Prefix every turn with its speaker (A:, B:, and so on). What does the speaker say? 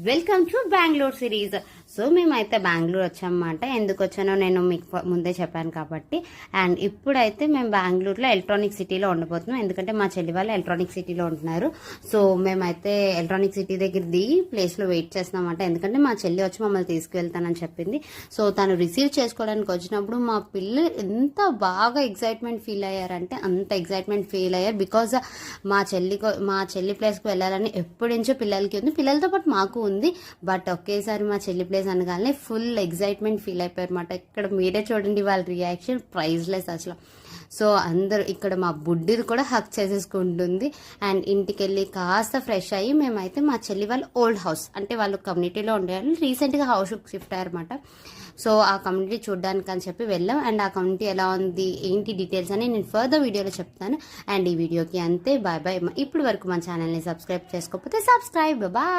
A: Welcome to Bengaluru series. So మేమైతే బెంగళూరు వచ్చామన్నమాట. ఎందుకు వచ్చానో నేను మీకు ముందే చెప్పాను కాబట్టి. అండ్ ఇప్పుడైతే మేము బెంగళూరులో ఎలక్ట్రానిక్ సిటీలో ఉండబోతున్నాం, ఎందుకంటే మా చెల్లి వాళ్ళు ఎలక్ట్రానిక్ సిటీలో ఉంటున్నారు. సో మేమైతే ఎలక్ట్రానిక్ సిటీ దగ్గర దిగి ప్లేస్లో వెయిట్ చేస్తున్నామంట, ఎందుకంటే మా చెల్లి వచ్చి మమ్మల్ని తీసుకువెళ్తానని చెప్పింది. సో తను రిసీవ్ చేసుకోవడానికి వచ్చినప్పుడు మా పిల్లలు ఎంత బాగా ఎగ్జైట్మెంట్ ఫీల్ అయ్యారంటే అంత ఎగ్జైట్మెంట్ ఫీల్ అయ్యారు. బికాజ్ మా చెల్లి ప్లేస్కి వెళ్ళాలని ఎప్పటి నుంచో పిల్లలకి ఉంది, పిల్లలతో పాటు మాకు ఉంది. బట్ ఒకేసారి మా చెల్లి ప్లేస్ అనగానే ఫుల్ ఎగ్జైట్మెంట్ ఫీల్ అయిపోయారు అనమాట. ఇక్కడ మీరే చూడండి వాళ్ళ రియాక్షన్ ప్రైజ్లెస్ అసలు. సో అందరూ ఇక్కడ మా బుడ్డిది కూడా హక్ చేసేసుకుంటుంది. అండ్ ఇంటికి వెళ్ళి కాస్త ఫ్రెష్ అయ్యి మేమైతే మా చెల్లి వాళ్ళ ఓల్డ్ హౌస్, అంటే వాళ్ళు కమ్యూనిటీలో ఉండేవాళ్ళు, రీసెంట్గా హౌస్ షిఫ్ట్ అయ్యారన్నమాట. సో ఆ కమ్యూనిటీ చూడడానికి అని చెప్పి వెళ్ళాం. అండ్ ఆ కమ్యూనిటీ ఎలా ఉంది ఏంటి డీటెయిల్స్ అని నేను ఫర్దర్ వీడియోలో చెప్తాను. అండ్ ఈ వీడియోకి అంతే, బాయ్ బాయ్. ఇప్పుడు వరకు మా ఛానల్ని సబ్స్క్రైబ్ చేసుకోకపోతే సబ్స్క్రైబ్, బాయ్.